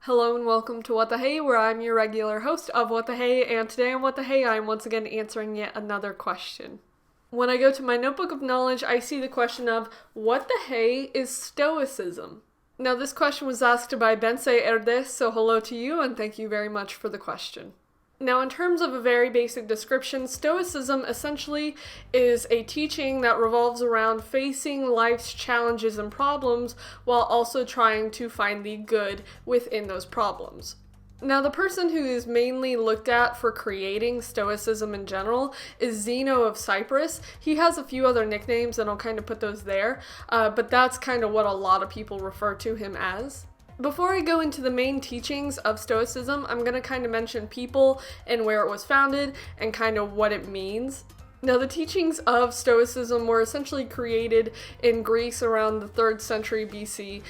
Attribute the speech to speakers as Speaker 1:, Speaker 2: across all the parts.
Speaker 1: Hello and welcome to What the Hey, where I'm your regular host of What the Hey, and today on What the Hey, I'm once again answering yet another question. When I go to my notebook of knowledge, I see the question of, what the hey is Stoicism? Now this question was asked by Bence Erdész, so hello to you and thank you very much for the question. Now, in terms of a very basic description, Stoicism essentially is a teaching that revolves around facing life's challenges and problems while also trying to find the good within those problems. Now, the person who is mainly looked at for creating Stoicism in general is Zeno of Cyprus. He has a few other nicknames, and I'll kind of put those there, but that's kind of what a lot of people refer to him as. Before I go into the main teachings of Stoicism, I'm going to kind of mention people and where it was founded and kind of what it means. Now, the teachings of Stoicism were essentially created in Greece around the 3rd century BC,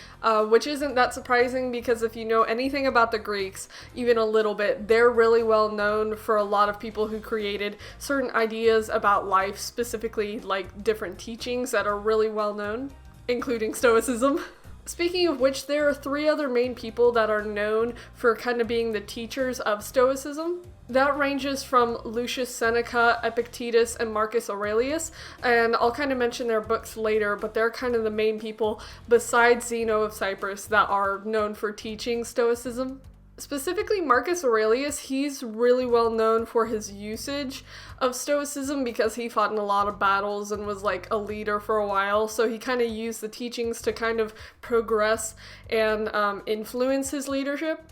Speaker 1: which isn't that surprising because if you know anything about the Greeks, even a little bit, they're really well known for a lot of people who created certain ideas about life, specifically like different teachings that are really well known, including Stoicism. Speaking of which, there are 3 other main people that are known for kind of being the teachers of Stoicism. That ranges from Lucius, Seneca, Epictetus, and Marcus Aurelius, and I'll kind of mention their books later, but they're kind of the main people besides Zeno of Cyprus that are known for teaching Stoicism. Specifically, Marcus Aurelius, he's really well known for his usage of Stoicism because he fought in a lot of battles and was like a leader for a while, so he kind of used the teachings to kind of progress and influence his leadership.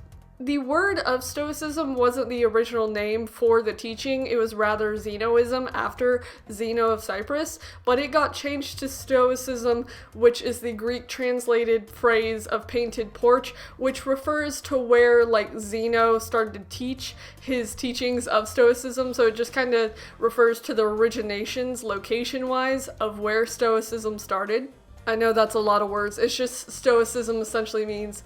Speaker 1: The word of Stoicism wasn't the original name for the teaching, it was rather Zenoism after Zeno of Cyprus, but it got changed to Stoicism, which is the Greek translated phrase of painted porch, which refers to where like Zeno started to teach his teachings of Stoicism, so it just kind of refers to the originations location-wise of where Stoicism started. I know that's a lot of words, it's just Stoicism essentially means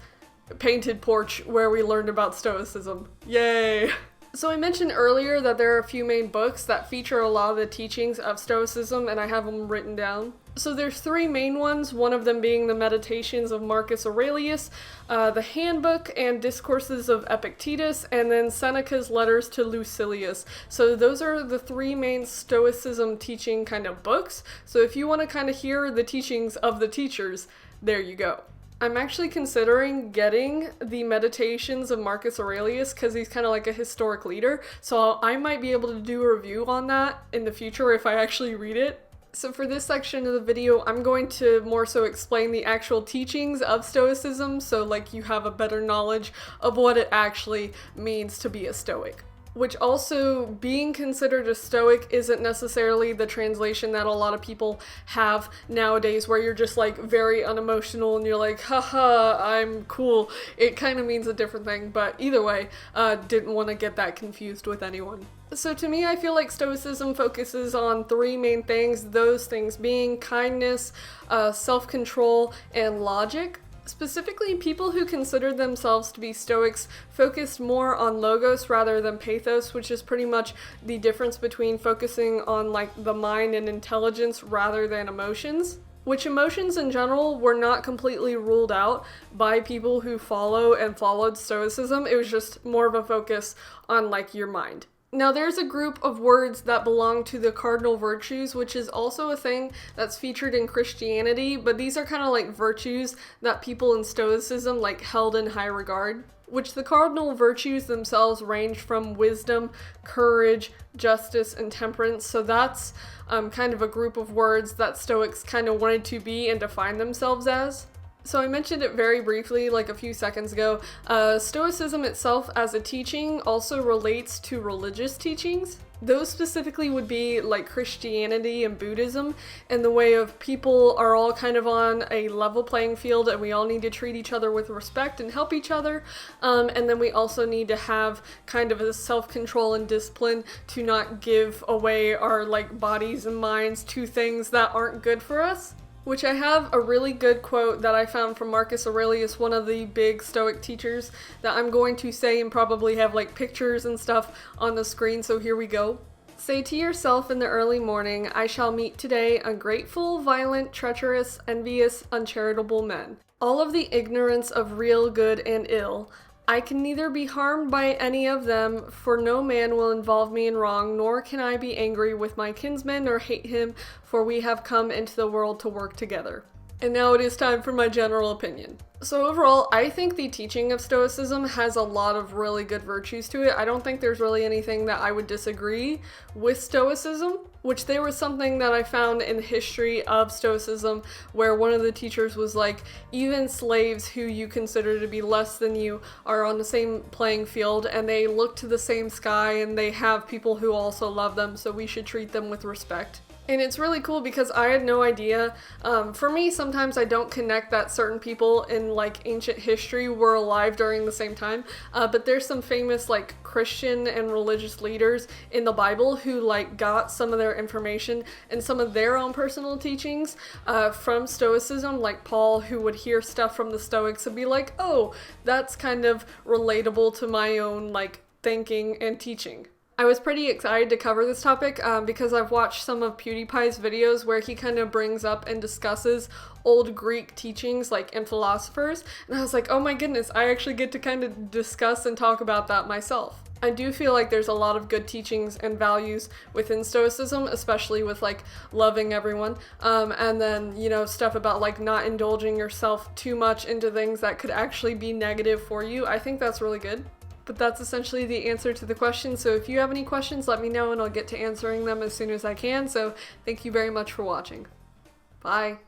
Speaker 1: painted porch where we learned about Stoicism. Yay! So I mentioned earlier that there are a few main books that feature a lot of the teachings of Stoicism, and I have them written down. So there's 3 main ones, one of them being the Meditations of Marcus Aurelius, the Handbook and Discourses of Epictetus, and then Seneca's Letters to Lucilius. So those are the 3 main Stoicism teaching kind of books. So if you want to kind of hear the teachings of the teachers, there you go. I'm actually considering getting the Meditations of Marcus Aurelius because he's kind of like a historic leader, so I might be able to do a review on that in the future if I actually read it. So for this section of the video, I'm going to more so explain the actual teachings of Stoicism, so like you have a better knowledge of what it actually means to be a Stoic. Which also, being considered a Stoic isn't necessarily the translation that a lot of people have nowadays, where you're just like very unemotional and you're like, haha, I'm cool. It kind of means a different thing, but either way, didn't want to get that confused with anyone. So to me, I feel like Stoicism focuses on 3 main things, those things being kindness, self-control, and logic. Specifically, people who considered themselves to be Stoics focused more on logos rather than pathos, which is pretty much the difference between focusing on like the mind and intelligence rather than emotions. Which emotions in general were not completely ruled out by people who followed Stoicism. It was just more of a focus on like your mind. Now, there's a group of words that belong to the cardinal virtues, which is also a thing that's featured in Christianity, but these are kind of like virtues that people in Stoicism like held in high regard, which the cardinal virtues themselves range from wisdom, courage, justice, and temperance. So that's kind of a group of words that Stoics kind of wanted to be and define themselves as. So I mentioned it very briefly like a few seconds ago. Stoicism itself as a teaching also relates to religious teachings. Those specifically would be like Christianity and Buddhism, in the way of people are all kind of on a level playing field and we all need to treat each other with respect and help each other. And then we also need to have kind of a self-control and discipline to not give away our like bodies and minds to things that aren't good for us. Which I have a really good quote that I found from Marcus Aurelius, one of the big Stoic teachers, that I'm going to say and probably have like pictures and stuff on the screen, so here we go. Say to yourself in the early morning, I shall meet today ungrateful, violent, treacherous, envious, uncharitable men. All of the ignorance of real good and ill, I can neither be harmed by any of them, for no man will involve me in wrong, nor can I be angry with my kinsman or hate him, for we have come into the world to work together. And now it is time for my general opinion. So overall, I think the teaching of Stoicism has a lot of really good virtues to it. I don't think there's really anything that I would disagree with Stoicism, which there was something that I found in the history of Stoicism where one of the teachers was like, even slaves who you consider to be less than you are on the same playing field and they look to the same sky and they have people who also love them, so we should treat them with respect. And it's really cool because I had no idea. For me, sometimes I don't connect that certain people in like ancient history were alive during the same time. But there's some famous like Christian and religious leaders in the Bible who like got some of their information and some of their own personal teachings from Stoicism, like Paul, who would hear stuff from the Stoics and be like, oh, that's kind of relatable to my own like thinking and teaching. I was pretty excited to cover this topic because I've watched some of PewDiePie's videos where he kind of brings up and discusses old Greek teachings like and philosophers, and I was like, oh my goodness, I actually get to kind of discuss and talk about that myself. I do feel like there's a lot of good teachings and values within Stoicism, especially with like loving everyone, and then, you know, stuff about like not indulging yourself too much into things that could actually be negative for you. I think that's really good. But that's essentially the answer to the question, so if you have any questions, let me know and I'll get to answering them as soon as I can. So thank you very much for watching. Bye.